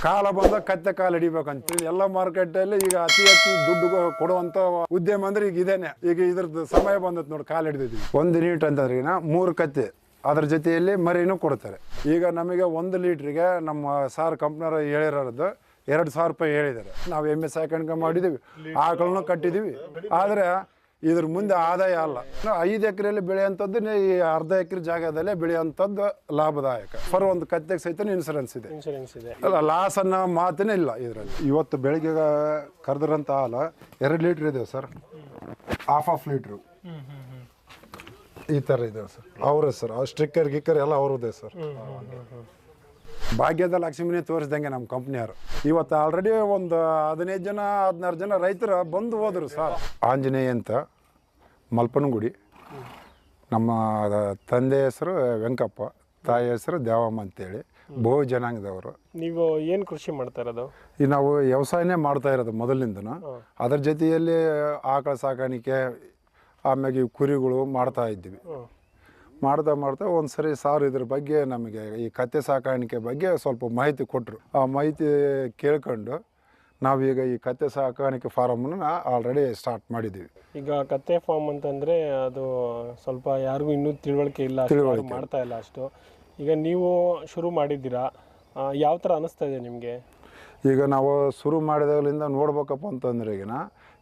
ಕಾಲ ಬಂದ ಕತ್ತೆ ಕಾಲು ಹಿಡಿಬೇಕಂತ ಎಲ್ಲ ಮಾರ್ಕೆಟಲ್ಲಿ ಈಗ ಅತಿ ಹೆಚ್ಚು ದುಡ್ಡು ಕೊಡುವಂತ ಉದ್ಯಮ ಅಂದ್ರೆ ಈಗ ಇದೇನೆ. ಈಗ ಇದ್ರದ್ದು ಸಮಯ ಬಂದತ್ ನೋಡಿ, ಕಾಲು ಹಿಡಿದಿದ್ವಿ. 1 ಯೂನಿಟ್ ಅಂತಂದ್ರೆ ಈಗ 3 ಕತ್ತೆ, ಅದ್ರ ಜೊತೆಯಲ್ಲಿ ಮರಿನೂ ಕೊಡ್ತಾರೆ. ಈಗ ನಮಗೆ 1 ಲೀಟ್ರಿಗೆ ನಮ್ಮ ಸಾರ್ ಕಂಪ್ನಿಯವರು ಹೇಳಿರೋದು 2,000 ರೂಪಾಯಿ ಹೇಳಿದ್ದಾರೆ. ನಾವು ಎಮ್ಮೆ ಸಾಕಾಣಿಕೆ ಮಾಡಿದ್ದೀವಿ, ಆಕಳನ್ನು ಕಟ್ಟಿದ್ದೀವಿ. ಆದರೆ ಇದ್ರ ಮುಂದೆ ಆದಾಯ ಅಲ್ಲ. 5 ಎಕರೆಯಲ್ಲಿ ಬೆಳೆಯುವಂಥದ್ದು ಈ ಅರ್ಧ ಎಕರೆ ಜಾಗದಲ್ಲೇ ಬೆಳೆಯುವಂಥದ್ದು ಲಾಭದಾಯಕ. ಫರ್ ಒಂದು ಕತ್ತೆಗೆ ಸಹಿತ ಇನ್ಸೂರೆನ್ಸ್ ಇದೆ. ಅಲ್ಲ, ಲಾಸ್ ಅನ್ನೋ ಮಾತೇ ಇಲ್ಲ ಇದರಲ್ಲಿ. ಇವತ್ತು ಬೆಳಿಗ್ಗೆ ಕರೆದ್ರಂತ ಹಾಲು 2 ಲೀಟ್ರ್ ಇದೆ ಸರ್, ಹಾಫ್ ಲೀಟ್ರು ಈ ಥರ ಇದೆ ಸರ್. ಅವರೇ ಸರ್, ಸ್ಟಿಕ್ಕರ್ ಗಿಕ್ಕರ್ ಎಲ್ಲ ಅವ್ರದ್ದೇ ಸರ್. ಭಾಗ್ಯದ ಲಕ್ಷ್ಮಿನೇ ತೋರಿಸ್ದಂಗೆ ನಮ್ಮ ಕಂಪ್ನಿಯವರು. ಇವತ್ತು ಆಲ್ರೆಡಿ ಒಂದು 15 ಜನ 16 ಜನ ರೈತರು ಬಂದು ಹೋದರು ಸರ್. ಆಂಜನೇಯ ಅಂತ ಮಲ್ಪನಗುಡಿ, ನಮ್ಮ ತಂದೆ ಹೆಸರು ವೆಂಕಪ್ಪ, ತಾಯಿ ಹೆಸರು ದೇವಮ್ಮ ಅಂತೇಳಿ, ಬಹು ಜನಾಂಗದವರು. ನೀವು ಏನು ಕೃಷಿ ಮಾಡ್ತಾ ಇರೋದು? ಈಗ ನಾವು ವ್ಯವಸಾಯನೇ ಮಾಡ್ತಾ ಇರೋದು ಮೊದಲಿಂದನೂ. ಅದ್ರ ಜೊತೆಯಲ್ಲಿ ಆಕಳ ಸಾಕಾಣಿಕೆ, ಆಮ್ಯಾಗೆ ಈ ಕುರಿಗಳು ಮಾಡ್ತಾ ಇದ್ದೀವಿ. ಮಾಡ್ತಾ ಒಂದು ಸರಿ ಸಾರ್ ಇದ್ರ ಬಗ್ಗೆ ನಮಗೆ ಈ ಕತ್ತೆ ಸಾಕಾಣಿಕೆ ಬಗ್ಗೆ ಸ್ವಲ್ಪ ಮಾಹಿತಿ ಕೊಟ್ಟರು. ಆ ಮಾಹಿತಿ ಕೇಳ್ಕೊಂಡು ನಾವೀಗ ಈ ಕತ್ತೆ ಸಾಕಾಣಿಕೆ ಫಾರಮನ್ನು ಆಲ್ರೆಡಿ ಸ್ಟಾರ್ಟ್ ಮಾಡಿದ್ದೀವಿ. ಈಗ ಕತ್ತೆ ಫಾರ್ಮ್ ಅಂತಂದರೆ ಅದು ಸ್ವಲ್ಪ ಯಾರಿಗೂ ಇನ್ನೂ ತಿಳುವಳಿಕೆ ಇಲ್ಲ, ಮಾಡ್ತಾ ಇಲ್ಲ ಅಷ್ಟು. ಈಗ ನೀವು ಶುರು ಮಾಡಿದ್ದೀರಾ, ಯಾವ ಥರ ಅನ್ನಿಸ್ತಾ ಇದೆ ನಿಮಗೆ? ಈಗ ನಾವು ಶುರು ಮಾಡಿದಾಗಲಿಂದ ನೋಡ್ಬೇಕಪ್ಪ ಅಂತಂದ್ರೆ ಈಗಿನ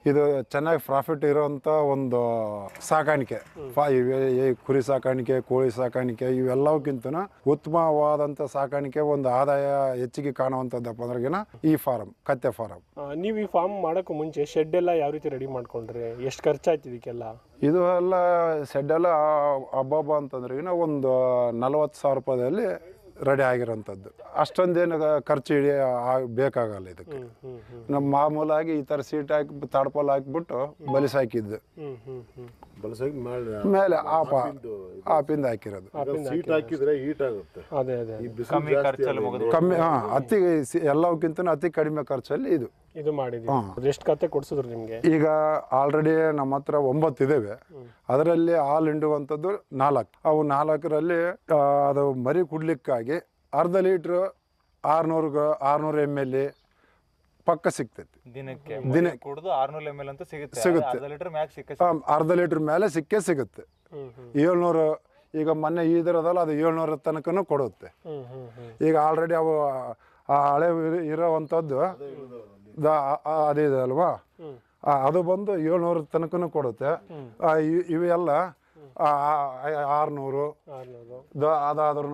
ಇದು ಚೆನ್ನಾಗಿ ಪ್ರಾಫಿಟ್ ಇರೋವಂಥ ಒಂದು ಸಾಕಾಣಿಕೆ. ಈ ಕುರಿ ಸಾಕಾಣಿಕೆ, ಕೋಳಿ ಸಾಕಾಣಿಕೆ ಇವೆಲ್ಲಕ್ಕಿಂತ ಉತ್ತಮವಾದಂಥ ಸಾಕಾಣಿಕೆ, ಒಂದು ಆದಾಯ ಹೆಚ್ಚಿಗೆ ಕಾಣುವಂಥದ್ದಪ್ಪ ಅಂದ್ರೆಗಿನ ಈ ಫಾರಮ್, ಕತ್ತೆ ಫಾರಮ್. ನೀವು ಈ ಫಾರ್ಮ್ ಮಾಡೋಕ್ಕೂ ಮುಂಚೆ ಶೆಡ್ ಎಲ್ಲ ಯಾವ ರೀತಿ ರೆಡಿ ಮಾಡ್ಕೊಂಡ್ರಿ? ಎಷ್ಟು ಖರ್ಚಾಯ್ತು ಇದಕ್ಕೆಲ್ಲ? ಇದು ಎಲ್ಲ ಶೆಡ್ ಎಲ್ಲ ಹಬ್ಬ ಅಂತಂದ್ರೆಗಿನ ಒಂದು 40,000 ರೂಪಾಯಿದಲ್ಲಿ ರೆಡಿ ಆಗಿರೋಂಥದ್ದು. ಅಷ್ಟೊಂದೇನು ಖರ್ಚು ಬೇಕಾಗಲ್ಲ ಇದಕ್ಕೆ. ನಮ್ಮ ಮಾಮೂಲಾಗಿ ಈ ಥರ ಸೀಟ್ ಹಾಕಿ ತಾಡ್ಪಲ್ ಹಾಕಿಬಿಟ್ಟು ಬಲಿಸಿ ಹಾಕಿದ್ದು, ಮೇಲೆ ಆಪಿಂದ ಹಾಕಿರೋದು. ಕಮ್ಮಿ, ಅತಿ ಎಲ್ಲಕ್ಕಿಂತ ಅತಿ ಕಡಿಮೆ ಖರ್ಚಲ್ಲಿ ಇದು ಮಾಡಿದ್ವಿ. ಎಷ್ಟು ಕತ್ತೆ ಕೊಡ್ಸಿದ್ರು ನಿಮಗೆ? ಈಗ ಆಲ್ರೆಡಿ ನಮ್ಮ ಹತ್ರ 9 ಇದ್ದೇವೆ. ಅದರಲ್ಲಿ ಹಾಲು ಹಿಂಡುವಂಥದ್ದು 4. ಅವು 4ರಲ್ಲಿ ಅದು ಮರಿ ಕುಡ್ಲಿಕ್ಕಾಗಿ ಅರ್ಧ ಲೀಟ್ರು 600 ml ಪಕ್ಕ ಸಿಗ್ತೈತಿ ದಿನಕ್ಕೆ. 600 ml ಅಂತ ಸಿಗುತ್ತೆ. ಅರ್ಧ ಲೀಟ್ರ್ ಮೇಲೆ ಸಿಗುತ್ತೆ. 700, ಈಗ ಮೊನ್ನೆ ಈದಿರೋದಲ್ಲ, ಅದು 700 ತನಕನೂ ಕೊಡುತ್ತೆ. ಈಗ ಆಲ್ರೆಡಿ ಅವು ಹಳೆ ಇರೋವಂಥದ್ದು ಅದಿದೆ ಅಲ್ವಾ, ಅದು ಬಂದು 700 ತನಕನೂ ಕೊಡುತ್ತೆ. ಇವೆಲ್ಲ 600, ಅದಾದ್ರೂ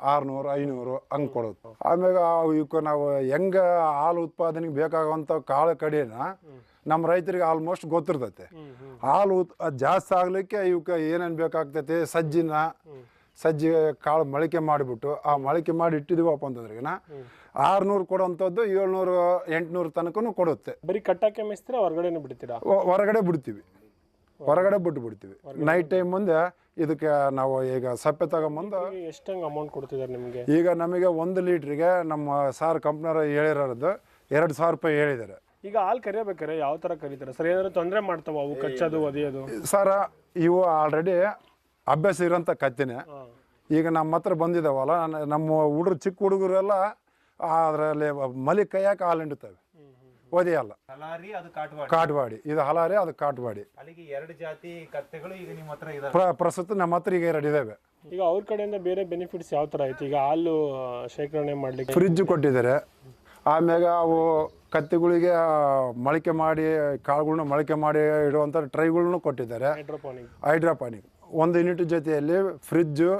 600, 500 ಹಂಗೆ ಕೊಡುತ್ತೆ. ಆಮ್ಯಾಗ ಇವಕ್ಕೆ ನಾವು ಹೆಂಗೆ ಹಾಲು ಉತ್ಪಾದನೆಗೆ ಬೇಕಾಗುವಂಥ ಕಾಳು ಕಡಿನ ನಮ್ಮ ರೈತರಿಗೆ ಆಲ್ಮೋಸ್ಟ್ ಗೊತ್ತಿರ್ತೈತೆ. ಹಾಲು ಜಾಸ್ತಿ ಆಗ್ಲಿಕ್ಕೆ ಇವಕ್ಕೆ ಏನೇನು ಬೇಕಾಗ್ತೈತಿ, ಸಜ್ಜಿ ಕಾಳು ಮೊಳಕೆ ಮಾಡಿಬಿಟ್ಟು ಆ ಮೊಳಕೆ ಮಾಡಿ ಇಟ್ಟಿದೀವಪ್ಪ ಅಂತಂದ್ರೆಗಿನ 600 ಕೊಡುವಂಥದ್ದು 700, 800 ತನಕನೂ ಕೊಡುತ್ತೆ. ಬರೀ ಕಟ್ಟಕ್ಕೆ ಮೇಯಿಸ್ತೀರಾ, ಹೊರಗಡೆನೂ ಬಿಡ್ತೀರಾ? ಹೊರಗಡೆ ಬಿಡ್ತೀವಿ, ಹೊರಗಡೆ ಬಿಡ್ತೀವಿ. ನೈಟ್ ಟೈಮ್ ಮುಂದೆ ಇದಕ್ಕೆ ನಾವು ಈಗ ಸಪ್ಪೆ ತಗೊಂಬಂದು. ಎಷ್ಟಂಗೆ ಅಮೌಂಟ್ ಕೊಡ್ತಿದ್ದಾರೆ ನಿಮಗೆ? ಈಗ ನಮಗೆ 1 ಲೀಟ್ರಿಗೆ ನಮ್ಮ ಸಾರ್ ಕಂಪ್ನಿಯವರು ಹೇಳಿರೋದು 2,000 ರೂಪಾಯಿ ಹೇಳಿದ್ದಾರೆ. ಈಗ ಹಾಲು ಕರಿಬೇಕಾರೆ ಯಾವ ಥರ ಕರೀತಾರೆ ಸರ್? ಏನಾದ್ರು ತೊಂದರೆ ಮಾಡ್ತಾವ ಅವು ಕಚ್ಚೋದು ಒದೆಯೋದು? ಸರ್, ಇವು ಆಲ್ರೆಡಿ ಅಭ್ಯಾಸ ಇರೋಂಥ ಕತ್ತಿನೇ. ಈಗ ನಮ್ಮ ಹತ್ರ ಬಂದಿದ್ದಾವಲ್ಲ, ನಮ್ಮ ಚಿಕ್ಕ ಹುಡುಗರೆಲ್ಲ ಅದರಲ್ಲಿ ಮಲಿ ಕೈಯಾಕ ಹಾಲು ಹಿಂಡುತ್ತವೆ, ಒದೆಯಲ್ಲ. ಕಾಟ್ವಾಡಿ, ಇದು ಹಲಾರಿ, ಅದು ಕಾಟ್ವಾಡಿ. 2 ಜಾತಿ ಕತ್ತೆಗಳು ಈಗ ನಿಮ್ಮ ಹತ್ರ ಇದೆ. ಪ್ರಸ್ತುತ ನಮ್ಮ ಹತ್ರ ಈಗ 2 ಇದಾವೆ. ಈಗ ಅವ್ರ ಕಡೆಯಿಂದ ಬೇರೆ ಬೆನಿಫಿಟ್ಸ್ ಯಾವ ಥರ ಐತಿ? ಈಗ ಹಾಲು ಶೇಖರಣೆ ಮಾಡಲಿಕ್ಕೆ ಫ್ರಿಜ್ ಕೊಟ್ಟಿದ್ದಾರೆ. ಆಮ್ಯಾಗ ಅವು ಕತ್ತೆಗಳಿಗೆ ಮೊಳಕೆ ಮಾಡಿ ಕಾಳುಗಳನ್ನ ಮೊಳಕೆ ಮಾಡಿ ಇಡುವಂಥ ಟ್ರೈಗಳನ್ನೂ ಕೊಟ್ಟಿದ್ದಾರೆ. ಹೈಡ್ರೋಪಾನಿಕ್ 1 ಯೂನಿಟ್ ಜೊತೆಯಲ್ಲಿ ಫ್ರಿಜ್ಜು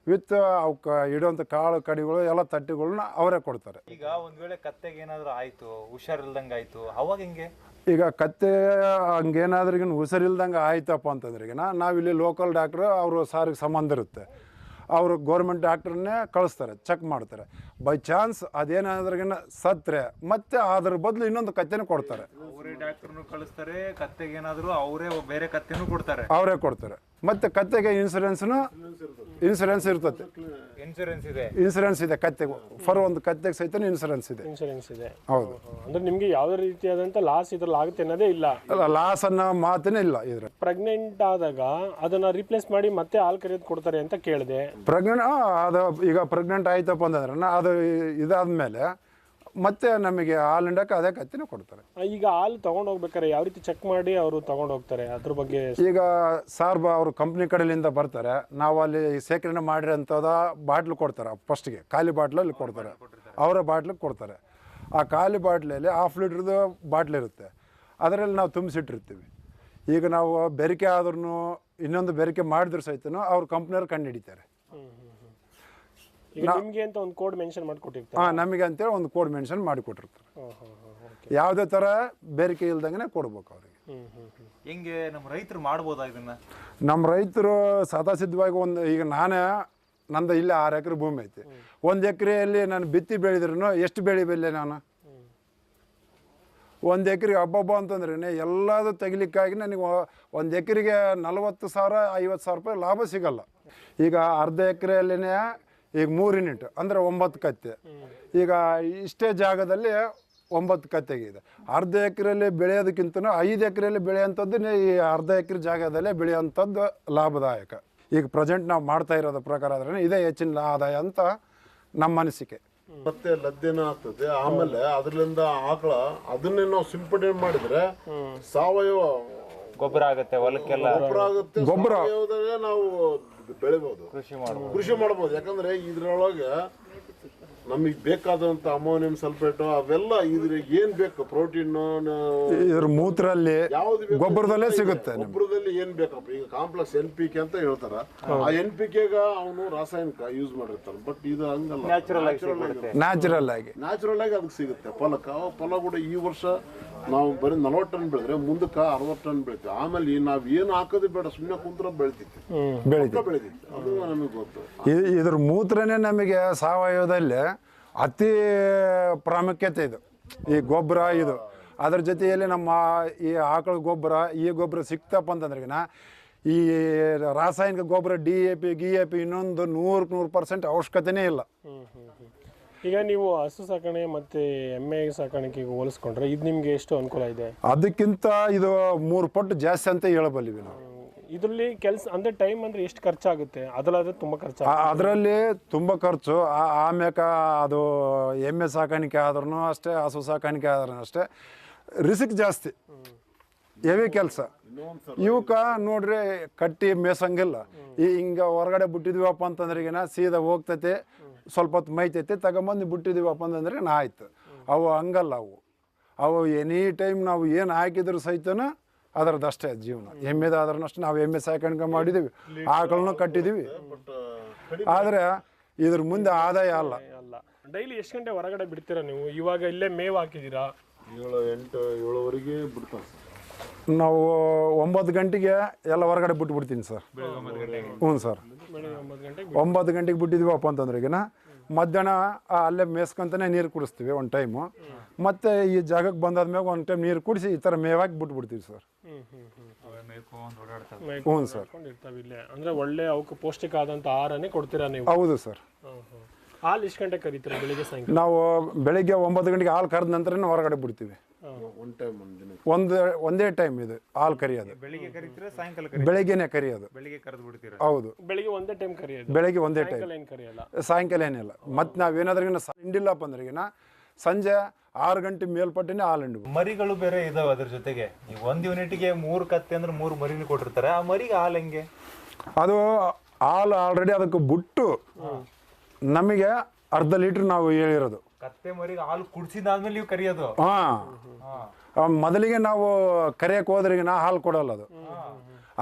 ವಿತ್ ಅವಕ್ಕೆ ಇಡುವಂಥ ಕಾಳು ಕಡಿಗಳು ಎಲ್ಲ ತಟ್ಟೆಗಳನ್ನ ಅವರೇ ಕೊಡ್ತಾರೆ. ಈಗ ಒಂದ್ ವೇಳೆ ಕತ್ತೆಗೆ ಏನಾದ್ರು ಆಯ್ತು, ಹುಷಾರಿಲ್ದಂಗೆ ಆಯ್ತು, ಅವಾಗ ಹೆಂಗೆ? ಈಗ ಕತ್ತೆ ಹಂಗೇನಾದ್ರೂ ಹುಷಾರಿಲ್ದಂಗೆ ಆಯ್ತಪ್ಪ ಅಂತಂದ್ರೆಗಿನ ನಾವಿಲ್ಲಿ ಲೋಕಲ್ ಡಾಕ್ಟ್ರು, ಅವರು ಸಾರಿಗೆ ಸಂಬಂಧ ಇರುತ್ತೆ, ಅವರು ಗೌರ್ಮೆಂಟ್ ಡಾಕ್ಟ್ರನ್ನೇ ಕಳಿಸ್ತಾರೆ, ಚೆಕ್ ಮಾಡ್ತಾರೆ. ಬೈ ಚಾನ್ಸ್ ಅದೇನಾದ್ರಿಗಿನ ಸತ್ರೆ ಮತ್ತೆ ಅದ್ರ ಬದಲು ಇನ್ನೊಂದು ಕತ್ತೆನೂ ಕೊಡ್ತಾರೆ. ಅವರೇ ಡಾಕ್ಟರ್ನು ಕಳಿಸ್ತಾರೆ, ಕತ್ತೆಗೆ ಏನಾದ್ರು ಅವರೇ ಬೇರೆ ಕತ್ತೆನೂ ಕೊಡ್ತಾರೆ, ಅವರೇ ಕೊಡ್ತಾರೆ. ಮತ್ತೆ ಕತ್ತೆಗೆ ಇನ್ಸೂರೆನ್ಸ್ ಇರ್ತದೆ. ಇನ್ಸೂರೆನ್ಸ್ ಇದೆ ಕತ್ತೆಗೆ. ಫರ್ ಒಂದು ಕತ್ತೆಗೆ ಸಹಿತ ಇನ್ಸೂರೆನ್ಸ್ ಇದೆ. ಹೌದು. ಅಂದ್ರೆ ನಿಮ್ಗೆ ಯಾವುದೇ ರೀತಿಯಾದಂತ ಲಾಸ್ ಇದ್ರಲ್ಲಿ ಆಗುತ್ತೆ ಅನ್ನೋದೇ ಇಲ್ಲ? ಲಾಸ್ ಅನ್ನೋ ಮಾತೇನೇ ಇಲ್ಲ ಇದ್ರ. ಪ್ರೆಗ್ನೆಂಟ್ ಆದಾಗ ಅದನ್ನ ರಿಪ್ಲೇಸ್ ಮಾಡಿ ಮತ್ತೆ ಹಾಲು ಕರೆಯೋದು ಕೊಡ್ತಾರೆ ಅಂತ ಕೇಳಿದೆ. ಅದು ಈಗ ಪ್ರೆಗ್ನೆಂಟ್ ಆಯ್ತಪ್ಪ ಅಂತಂದ್ರೆ ಅದು ಇದಾದ್ಮೇಲೆ ಮತ್ತೆ ನಮಗೆ ಹಾಲು ಹಿಂಡಕ್ಕೆ ಅದೇ ಕತ್ತಿನ ಕೊಡ್ತಾರೆ. ಈಗ ಹಾಲು ತಗೊಂಡು ಹೋಗ್ಬೇಕಾರೆ ಯಾವ ರೀತಿ ಚೆಕ್ ಮಾಡಿ ಅವರು ತಗೊಂಡು ಹೋಗ್ತಾರೆ ಅದ್ರ ಬಗ್ಗೆ? ಈಗ ಸಾರ್ಬ ಅವರು ಕಂಪ್ನಿ ಕಡೆಯಿಂದ ಬರ್ತಾರೆ, ನಾವು ಅಲ್ಲಿ ಶೇಖರಣೆ ಮಾಡಿರೋಂಥದ ಬಾಟ್ಲು ಕೊಡ್ತಾರೆ. ಫಸ್ಟ್ಗೆ ಖಾಲಿ ಬಾಟ್ಲಲ್ಲಿ ಕೊಡ್ತಾರೆ, ಅವರ ಬಾಟ್ಲಿಗೆ ಕೊಡ್ತಾರೆ. ಆ ಖಾಲಿ ಬಾಟ್ಲಲ್ಲಿ 1/2 ಲೀಟ್ರದ್ದು ಬಾಟ್ಲ್ ಇರುತ್ತೆ, ಅದರಲ್ಲಿ ನಾವು ತುಂಬಿಸಿಟ್ಟಿರ್ತೀವಿ. ಈಗ ನಾವು ಬೆರಿಕೆ ಆದ್ರೂ ಇನ್ನೊಂದು ಬೆರಿಕೆ ಮಾಡಿದ್ರು ಸಹಿತ ಅವ್ರ ಕಂಪ್ನಿಯವ್ರು ಕಂಡು ಹಿಡಿತಾರೆ. ಈಗ ನಿಮಗೆ ಅಂತ ಒಂದು ಕೋಡ್ ಮೆನ್ಷನ್ ಮಾಡಿಕೊಟ್ಟಿರ್ತಾರೆ. ಹಾಂ, ನಮಗೆ ಅಂತೇಳಿ ಒಂದು ಕೋಡ್ ಮೆನ್ಷನ್ ಮಾಡಿಕೊಟ್ಟಿರ್ತಾರೆ. ಯಾವುದೇ ಥರ ಬೇರಿಕೆ ಇಲ್ದಂಗೆ ಕೊಡ್ಬೇಕು ಅವ್ರಿಗೆ. ಹೆಂಗೆ ನಮ್ಮ ರೈತರು ಮಾಡ್ಬೋದಾ ಇದನ್ನ? ನಮ್ಮ ರೈತರು ಸದಾಸಿದ್ಧವಾಗಿ ಈಗ ನಂದು ಇಲ್ಲಿ 6 ಎಕರೆ ಭೂಮಿ ಐತಿ. 1 ಎಕರೆಯಲ್ಲಿ ನಾನು ಬಿತ್ತಿ ಬೆಳೆದ್ರೂ ಎಷ್ಟು ಬೆಳಿಬಲ್ಲೆ ನಾನು? 1 ಎಕರೆಗೆ ಹಬ್ಬ ಅಂತಂದ್ರೆ ಎಲ್ಲದು ತೆಗಿಲಿಕ್ಕಾಗಿ ನನಗೆ 1 ಎಕರೆಗೆ 40,000 50,000 ರೂಪಾಯಿ ಲಾಭ ಸಿಗಲ್ಲ. ಈಗ ಅರ್ಧ ಎಕರೆಯಲ್ಲಿನೇ ಈಗ 3 ಯೂನಿಟ್ ಅಂದರೆ 9 ಕತ್ತೆ. ಈಗ ಇಷ್ಟೇ ಜಾಗದಲ್ಲಿ 9 ಕತ್ತೆಗಿದೆ. ಅರ್ಧ ಎಕರೆಯಲ್ಲಿ ಬೆಳೆಯೋದಕ್ಕಿಂತ 5 ಎಕರೆಯಲ್ಲಿ ಬೆಳೆಯೋಂಥದ್ದು ಈ ಅರ್ಧ ಎಕರೆ ಜಾಗದಲ್ಲೇ ಬೆಳೆಯೋಂಥದ್ದು ಲಾಭದಾಯಕ. ಈಗ ಪ್ರೆಸೆಂಟ್ ನಾವು ಮಾಡ್ತಾ ಇರೋದ ಪ್ರಕಾರ ಆದ್ರೆ ಇದೇ ಹೆಚ್ಚಿನ ಆದಾಯ ಅಂತ ನಮ್ಮ ಅನಿಸಿಕೆ. ಮತ್ತೆ ಲದ್ದೆನ ಆಗ್ತದೆ. ಆಮೇಲೆ ಅದರಿಂದ ಆಕಳ ಅದನ್ನೇ ನಾವು ಸಿಂಪಡಣೆ ಮಾಡಿದ್ರೆ ಸಾವಯವ ಗೊಬ್ಬರ ಆಗುತ್ತೆ, ಹೊಲಕ್ಕೆಲ್ಲ ಗೊಬ್ಬರ ಆಗುತ್ತೆ. ಗೊಬ್ಬರ ನಾವು ಬೆಳಿಬಹುದು, ಕೃಷಿ ಮಾಡಬಹುದು. ಯಾಕಂದ್ರೆ ಇದ್ರೊಳಗೆ ನಮಗೆ ಬೇಕಾದಂತ ಅಮೋನಿಯಂ ಸಲ್ಫೇಟ್ ಅವೆಲ್ಲ ಇದ್ರ ಏನ್ ಬೇಕು, ಪ್ರೋಟೀನ್ ಇದ್ರ ಮೂತ್ರಲ್ಲಿ ಗೊಬ್ಬರದಲ್ಲೇ ಸಿಗುತ್ತೆ. ಗೊಬ್ಬರದಲ್ಲಿ ಏನ್ ಬೇಕಪ್ಪ, ಈಗ ಕಾಂಪ್ಲೆಕ್ಸ್ NPK ಅಂತ ಹೇಳ್ತಾರ. ಆ NPK ಅವನು ರಾಸಾಯನಿಕ ಯೂಸ್ ಮಾಡಿರ್ತಾನೆ. ಬಟ್ ಇದು ಹಂಗಲ್ಲ, ನ್ಯಾಚುರಲ್ ಆಗಿ ಅದಕ್ಕೆ ಸಿಗುತ್ತೆ. ಫಲ ಕೂಡ ಈ ವರ್ಷ ನಾವು ಬರೀ 40 ಟನ್ ಬೆಳೆದ್ರೆ ಮುಂದಕ್ಕೆ 60 ಟನ್ ಬೆಳಿತೀವಿ. ಆಮೇಲೆ ನಾವ್ ಏನು ಹಾಕೋದು ಬೇಡ, ಸುಮ್ಮನೆ ಕುಂತ್ರ ಬೆಳಿತಿತ್ತು. ಅದು ನಮಗೆ ಗೊತ್ತು. ಇದ್ರ ಮೂತ್ರನೇ ನಮಗೆ ಸಾವಯವದಲ್ಲಿ ಅತಿ ಪ್ರಾಮುಖ್ಯತೆ ಇದು. ಈ ಗೊಬ್ಬರ ಇದು ಅದ್ರ ಜೊತೆಯಲ್ಲಿ ನಮ್ಮ ಈ ಆಕಳ ಗೊಬ್ಬರ, ಈ ಗೊಬ್ಬರ ಸಿಕ್ತಪ್ಪ ಅಂತಂದ್ರೆಗಿನ ಈ ರಾಸಾಯನಿಕ ಗೊಬ್ಬರ DAP GAP ಇನ್ನೊಂದು 100% ಅವಶ್ಯಕತೆನೇ ಇಲ್ಲ. ಈಗ ನೀವು ಹಸು ಸಾಕಣೆ ಮತ್ತು ಎಮ್ಮೆ ಸಾಕಾಣಿಕೆಗೆ ಹೋಲಿಸ್ಕೊಂಡ್ರೆ ಇದು ನಿಮಗೆ ಎಷ್ಟು ಅನುಕೂಲ ಇದೆ? ಅದಕ್ಕಿಂತ ಇದು 3 ಪಟ್ಟು ಜಾಸ್ತಿ ಅಂತ ಹೇಳಬಲ್ಲಿವಿ ನಾವು. ಇದರಲ್ಲಿ ಕೆಲಸ ಅಂದರೆ ಟೈಮ್ ಅಂದರೆ ಎಷ್ಟು ಖರ್ಚಾಗುತ್ತೆ? ಅದರಲ್ಲಿ ತುಂಬ ಖರ್ಚು, ಅದರಲ್ಲಿ ತುಂಬ ಖರ್ಚು. ಆಮ್ಯಾಕ ಅದು ಎಮ್ಮೆ ಸಾಕಾಣಿಕೆ ಆದ್ರೂ ಅಷ್ಟೇ, ಹಸು ಸಾಕಾಣಿಕೆ ಆದ್ರೂ ಅಷ್ಟೇ, ರಿಸ್ಕ್ ಜಾಸ್ತಿ, ಹೆವಿ ಕೆಲಸ. ಇವಕ್ಕ ನೋಡ್ರಿ ಕಟ್ಟಿ ಮೇಸಂಗಿಲ್ಲ. ಹಿಂಗೆ ಹೊರಗಡೆ ಬಿಟ್ಟಿದ್ವಪ್ಪ ಅಂತಂದ್ರೆಗಿನ ಸೀದಾ ಹೋಗ್ತೈತೆ, ಸ್ವಲ್ಪ ಹೊತ್ತು ಮೈತೈತೆ, ತಗೊಂಬಂದು ಬಿಟ್ಟಿದ್ದೀವಪ್ಪ ಅಂತಂದ್ರೆ ಆಯ್ತು. ಅವು ಹಂಗಲ್ಲ. ಅವು ಎನಿ ಟೈಮ್ ನಾವು ಏನು ಹಾಕಿದ್ರು ಸಹಿತನ ಅದರದಷ್ಟೇ ಜೀವನ. ಎಮ್ಮೆದಾದ್ರೂ ಅಷ್ಟೇ, ನಾವು ಎಮ್ಮೆ ಸಾಕಾಣಿಕೆ ಮಾಡಿದ್ದೀವಿ, ಆಕಳನ್ನು ಕಟ್ಟಿದ್ದೀವಿ. ಆದರೆ ಇದ್ರ ಮುಂದೆ ಆದಾಯ ಅಲ್ಲ. ಡೈಲಿ ಎಷ್ಟು ಗಂಟೆ ಹೊರಗಡೆ ಬಿಡ್ತೀರಾ ನೀವು? ಇವಾಗ ಇಲ್ಲೇ ಮೇವು ಹಾಕಿದ್ದೀರಾ? 7, 8, 7ವರೆಗೆ ಬಿಡ್ತಾರೆ. ನಾವು 9 ಗಂಟೆಗೆ ಎಲ್ಲ ಹೊರಗಡೆ ಬಿಟ್ಬಿಡ್ತೀನಿ ಸರ್. ಹ್ಞೂ ಸರ್, 9 ಗಂಟೆಗೆ ಬಿಟ್ಟಿದ್ದೀವಪ್ಪ ಅಂತಂದ್ರೆಗಿನ ಮಧ್ಯಾಹ್ನ ಅಲ್ಲೇ ಮೇಸ್ಕೊಂತಾನೆ ನೀರು ಕುಡಿಸ್ತೀವಿ ಒಂದು ಟೈಮು. ಮತ್ತೆ ಈ ಜಾಗಕ್ಕೆ ಬಂದಾದ್ಮೇಲೆ ಒಂದು ಟೈಮ್ ನೀರು ಕುಡಿಸಿ ಈ ಥರ ಮೇವಾಗಿ ಬಿಟ್ಬಿಡ್ತೀವಿ ಸರ್. ಹ್ಞೂ ಸರ್. ಇಲ್ಲೇ ಅಂದರೆ ಒಳ್ಳೆ ಅವಕ್ಕೆ ಪೌಷ್ಟಿಕ ಆದಂಥ ಆಹಾರನೇ ಕೊಡ್ತೀರಾ ನೀವು? ಹೌದು ಸರ್. ಹಾಲು ಎಷ್ಟು ಗಂಟೆ ಕರೀತೀರಾ? ಬೆಳಿಗ್ಗೆ ಸಾಯಂಕಾಲ? ನಾವು ಬೆಳಿಗ್ಗೆ 9 ಗಂಟೆಗೆ ಹಾಲು ಕರೆದ ನಂತರ ಹೊರಗಡೆ ಬಿಡ್ತೀವಿ. ಒಂದೇ ಟೈಮ್ ಇದು ಹಾಲು ಕರಿಯೋದು. ಬೆಳಿಗ್ಗೆ ಕರೀತೀರಾ ಸಾಯಂಕಾಲ? ಬೆಳಿಗ್ಗೆನೆ ಕರಿಯೋದು. ಬೆಳಿಗ್ಗೆ ಕರೆದು ಬಿಡ್ತೀರಾ? ಹೌದು, ಬೆಳಿಗ್ಗೆ ಒಂದೇ ಟೈಮ್ ಕರಿಯೋದು. ಬೆಳಿಗ್ಗೆ ಒಂದೇ ಟೈಮ್, ಏನು ಕರಿಯಲ್ಲ. ಸಾಯಂಕಾಲ ಏನಿಲ್ಲ. ಮತ್ತು ನಾವೇನಾದ್ರಿಗಿನ ಹಿಂಡಿಲ್ಲಪ್ಪ ಅಂದ್ರೆಗಿನ ಸಂಜೆ 6 ಗಂಟೆ ಮೇಲ್ಪಟ್ಟಿನೇ ಹಾಲು ಹಿಂಡು. ಮರಿಗಳು ಬೇರೆ ಇದಾವೆ ಅದ್ರ ಜೊತೆಗೆ. ಈಗ 1 ಯೂನಿಟ್ಗೆ 3 ಕತ್ತೆ ಅಂದ್ರೆ 3 ಮರಿನೂ ಕೊಟ್ಟಿರ್ತಾರೆ. ಆ ಮರಿಗೆ ಹಾಲು ಹೆಂಗೆ? ಅದು ಹಾಲು ಆಲ್ರೆಡಿ ಅದಕ್ಕೆ ಬಿಟ್ಟು ನಮಗೆ ಅರ್ಧ ಲೀಟ್ರ್ ನಾವು ಹೇಳಿರೋದು. ಕತ್ತೆ ಮರಿಗೆ ಹಾಲು ಕುಡಿಸಿದಾದ್ಮೇಲೆ ನೀವು ಕರಿಯೋದು? ಮೊದಲಿಗೆ ನಾವು ಕರಿಯಕ್ಕೆ ಹೋದ್ರಿಗೆ ಹಾಲು ಕೊಡಲ್ಲ.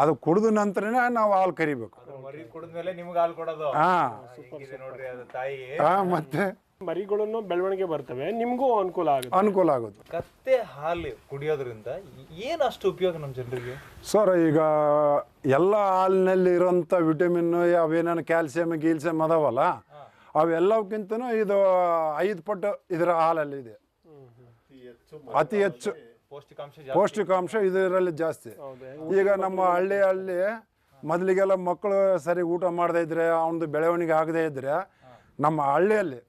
ಅದು ಕುಡಿದ ನಂತರನೇ ನಾವು ಹಾಲು ಕರಿಬೇಕು. ಮರಿ ಕುಡಿದ್ಮೇಲೆ ನಿಮ್ಗೆ ಹಾಲು ಕೊಡೋದು? ನೋಡ್ರಿ, ಅದು ತಾಯಿ. ಮತ್ತೆ ಮರಿಗಳನ್ನು ಬೆಳವಣಿಗೆ ಬರ್ತವೆ, ನಿಮಗೂ ಅನುಕೂಲ ಆಗುತ್ತೆ. ಕತ್ತೆ ಹಾಲು ಕುಡಿಯೋದ್ರಿಂದ ಏನು ಅಷ್ಟು ಉಪಯೋಗ ನಮ್ಮ ಜನರಿಗೆ? ಸರ್, ಈಗ ಎಲ್ಲ ಹಾಲಿನಲ್ಲಿ ಇರೋಂಥ ವಿಟಮಿನ್ ಅವೇನೇನು ಕ್ಯಾಲ್ಸಿಯಮ್ ಗೀಲ್ಸಿಯಮ್ ಅದಾವಲ್ಲ, ಅವೆಲ್ಲಕ್ಕಿಂತನೂ ಇದು 5 ಪಟ್ಟು ಇದರ ಹಾಲಲ್ಲಿ ಇದೆ. ಅತಿ ಹೆಚ್ಚು ಪೌಷ್ಟಿಕಾಂಶ ಇದರಲ್ಲಿ ಜಾಸ್ತಿ. ಈಗ ನಮ್ಮ ಹಳ್ಳಿಯಲ್ಲಿ ಮೊದಲಿಗೆಲ್ಲ ಮಕ್ಕಳು ಸರಿ ಊಟ ಮಾಡದೇ ಇದ್ರೆ, ಅವನದು ಬೆಳವಣಿಗೆ ಆಗದೇ ಇದ್ರೆ, ನಮ್ಮ ಹಳ್ಳಿಯಲ್ಲಿ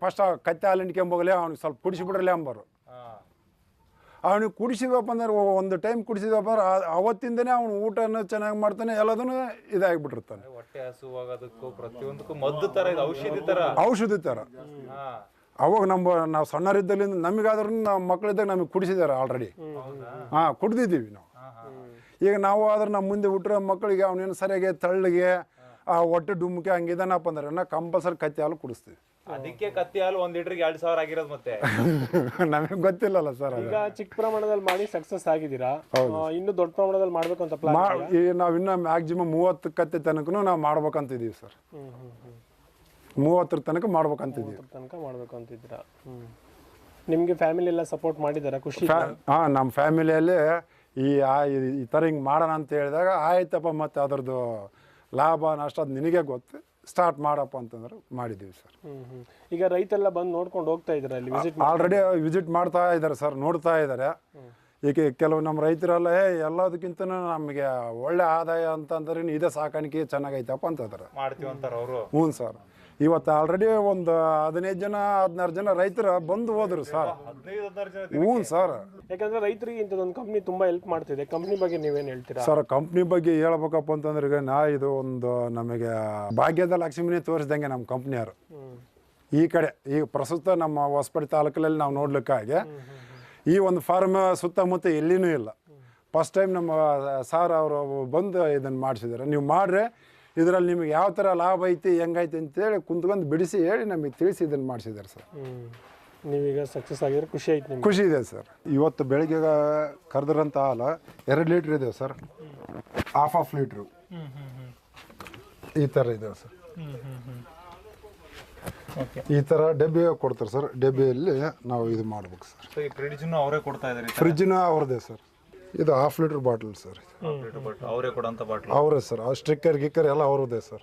ಫಸ್ಟ್ ಕತ್ತೆ ಹಾಲು ಹಿಂಡ್ಕೊಂಬೋಗಲಿ, ಅವ್ನಿಗೆ ಸ್ವಲ್ಪ ಕುಡಿಸಿಬಿಡ್ರಲಿ ಅಂಬರು. ಅವನಿಗೆ ಕುಡಿಸಿದಪ್ಪ ಅಂದ್ರೆ, ಒಂದು ಟೈಮ್ ಕುಡಿಸಿದಪ್ಪ ಅಂದ್ರೆ ಅವತ್ತಿಂದನೇ ಅವನು ಊಟನೂ ಚೆನ್ನಾಗಿ ಮಾಡ್ತಾನೆ, ಎಲ್ಲದನ್ನು ಇದಾಗಿಬಿಟ್ಟಿರ್ತಾನೆ. ಹೊಟ್ಟೆ ಹಸುವಾಗೋದಕ್ಕೂ ಪ್ರತಿಯೊಂದಕ್ಕೂ ಮದ್ದು ಥರ, ಇದು ಔಷಧಿ ಥರ. ಅವಾಗ ನಾವು ಸಣ್ಣರಿದ್ದಲ್ಲಿಂದ ನಮಗಾದ್ರೂ ನಾವು ಮಕ್ಕಳಿದ್ದಾಗ ನಮಗೆ ಕುಡಿಸಿದ್ದಾರೆ ಆಲ್ರೆಡಿ. ಹಾಂ, ಕುಡ್ದಿದ್ದೀವಿ ನಾವು. ಈಗ ನಾವು ಆದ್ರೆ ನಮ್ಮ ಮುಂದೆ ಹುಟ್ಟಿರೋ ಮಕ್ಕಳಿಗೆ ಅವನೇನು ಸರಿಯಾಗಿ ತಳ್ಳಿಗೆ ಆ ಹೊಟ್ಟೆ ಡುಮ್ಕೆ ಹಂಗಿದಾನಪ್ಪ ಅಂದ್ರೆ ನಾ ಕಂಪಲ್ಸರಿ ಕತ್ತಿ ಹಾಲು ಕುಡಿಸ್ತೀವಿ. ಅದಕ್ಕೆ ಕತ್ತಿ ಹಾಲು 1 ಲೀಟರ್ಗೆ 2,000 ಆಗಿರೋದು ಮತ್ತೆ. ನಮಗೆ ಗೊತ್ತಿಲ್ಲಲ್ಲ ಸರ್. ಈಗ ಚಿಕ್ಕ ಪ್ರಮಾಣದಲ್ಲಿ ಮಾಡಿ ಸಕ್ಸಸ್ ಆಗಿದ್ದೀರಾ, ಇನ್ನು ದೊಡ್ಡ ಪ್ರಮಾಣದಲ್ಲಿ ಮಾಡ್ಬೇಕು ಅಂತ ಪ್ಲಾನ್? ಈಗ ನಾವು ಇನ್ನೂ ಮ್ಯಾಕ್ಸಿಮಮ್ 30 ಕತ್ತಿ ತನಕ ನಾವು ಮಾಡ್ಬೇಕಂತಿದ್ದೀವಿ ಸರ್. 30 ತನಕ ಮಾಡ್ಬೇಕಂತಿದ್ದೀವಿ. ತನಕ ಮಾಡ್ಬೇಕು ಅಂತಿದ್ದೀರಾ. ನಿಮಗೆ ಫ್ಯಾಮಿಲಿ ಎಲ್ಲ ಸಪೋರ್ಟ್ ಮಾಡಿದಾರಾ? ಖುಷಿ? ಹಾಂ, ನಮ್ಮ ಫ್ಯಾಮಿಲಿಯಲ್ಲಿ ಈ ಥರ ಹಿಂಗೆ ಮಾಡೋಣ ಅಂತ ಹೇಳಿದಾಗ ಆಯ್ತಪ್ಪ, ಮತ್ತು ಅದ್ರದ್ದು ಲಾಭ ನಷ್ಟ ಅದು ನಿನಗೆ ಗೊತ್ತು, ಸ್ಟಾರ್ಟ್ ಮಾಡಪ್ಪ ಅಂತಂದ್ರೆ ಮಾಡಿದ್ದೀವಿ ಸರ್. ಈಗ ರೈತೆಲ್ಲ ಬಂದು ನೋಡ್ಕೊಂಡು ಹೋಗ್ತಾ ಇದ್ದಾರೆ ಅಲ್ಲಿ? ಆಲ್ರೆಡಿ ವಿಸಿಟ್ ಮಾಡ್ತಾ ಇದ್ದಾರೆ ಸರ್, ನೋಡ್ತಾ ಇದ್ದಾರೆ. ಈಗ ಕೆಲವು ನಮ್ಮ ರೈತರೆಲ್ಲ ಎಲ್ಲದಕ್ಕಿಂತ ನಮಗೆ ಒಳ್ಳೆ ಆದಾಯ ಅಂತಂದ್ರೆ ಇದೇ ಸಾಕಾಣಿಕೆ ಚೆನ್ನಾಗೈತಪ್ಪ ಅಂತಂತಾರೆ. ಮಾಡ್ತೀವಿ ಅಂತಾರೆ ಅವರು. ಹ್ಞೂ ಸರ್, ಇವತ್ತು ಆಲ್ರೆಡಿ ಒಂದು 15 ಜನ 16 ಜನ ರೈತರು ಬಂದು ಹೋದ್ರು ಸರ್. 15-16 ಜನ. ಹ್ಞೂ ಸರ್. ಯಾಕಂದ್ರೆ ರೈತರಿಗೆ ಇಂಥದ್ದೊಂದು ಕಂಪ್ನಿ ತುಂಬಾ ಹೆಲ್ಪ್ ಮಾಡ್ತಿದೆ. ಕಂಪ್ನಿ ಬಗ್ಗೆ ನೀವೇನು ಹೇಳ್ತೀರಾ ಸರ್? ಕಂಪ್ನಿ ಬಗ್ಗೆ ಹೇಳ್ಬೇಕಪ್ಪ ಅಂತಂದ್ರೆ ಈಗ ಇದು ಒಂದು ನಮಗೆ ಭಾಗ್ಯದ ಲಕ್ಷ್ಮಿನೇ ತೋರಿಸ್ದಂಗೆ ನಮ್ಮ ಕಂಪ್ನಿಯವರು. ಈ ಕಡೆ ಈಗ ಪ್ರಸ್ತುತ ನಮ್ಮ ಹೊಸಪೇಟೆ ತಾಲೂಕಲ್ಲಿ ನಾವು ನೋಡ್ಲಿಕ್ಕಾಗಿ ಈ ಒಂದು ಫಾರ್ಮ್ ಸುತ್ತಮುತ್ತ ಎಲ್ಲಿನೂ ಇಲ್ಲ. ಫಸ್ಟ್ ಟೈಮ್ ನಮ್ಮ ಸಾರ್ ಅವರು ಬಂದು ಇದನ್ನು ಮಾಡಿಸಿದ್ದಾರೆ. ನೀವು ಮಾಡ್ರೆ ಇದರಲ್ಲಿ ನಿಮಗೆ ಯಾವ ಥರ ಲಾಭ ಐತಿ ಹೆಂಗೈತಿ ಅಂತೇಳಿ ಕುಂತ್ಕೊಂಡು ಬಿಡಿಸಿ ಹೇಳಿ ನಮಗೆ ತಿಳಿಸಿ ಇದನ್ನು ಮಾಡಿಸಿದ್ದಾರೆ ಸರ್. ನೀವೀಗ ಸಕ್ಸಸ್ ಆಗಿದ್ರೆ ಖುಷಿ ಆಯ್ತು ನಿಮ್ಗೆ? ಖುಷಿ ಇದೆ ಸರ್. ಇವತ್ತು ಬೆಳಿಗ್ಗೆ ಕರೆದ್ರಂಥ ಹಾಲು 2 ಲೀಟ್ರ್ ಇದೆ ಸರ್, ಹಾಫ್ ಲೀಟ್ರು ಈ ಥರ ಇದೆ ಸರ್. ಈ ಥರ ಡಬ್ಬಿ ಕೊಡ್ತಾರೆ ಸರ್. ಡಬ್ಬಿಯಲ್ಲಿ ನಾವು ಇದು ಮಾಡ್ಬೇಕು ಸರ್. ಫ್ರಿಡ್ಜ್ನು ಅವರೇ ಕೊಡ್ತಾ ಇದ್ದಾರೆ? ಫ್ರಿಜ್ನ ಅವ್ರದ್ದೇ ಸರ್. ಇದು 1/2 ಲೀಟ್ರ್ ಬಾಟಲ್ ಸರ್. ಅವರೇ ಕೊಡೋಂಥ ಬಾಟ್ಲು? ಅವರೇ ಸರ್. ಆ ಸ್ಟಿಕ್ಕರ್ ಗಿಕ್ಕರ್ ಎಲ್ಲ ಅವ್ರದ್ದೇ ಸರ್.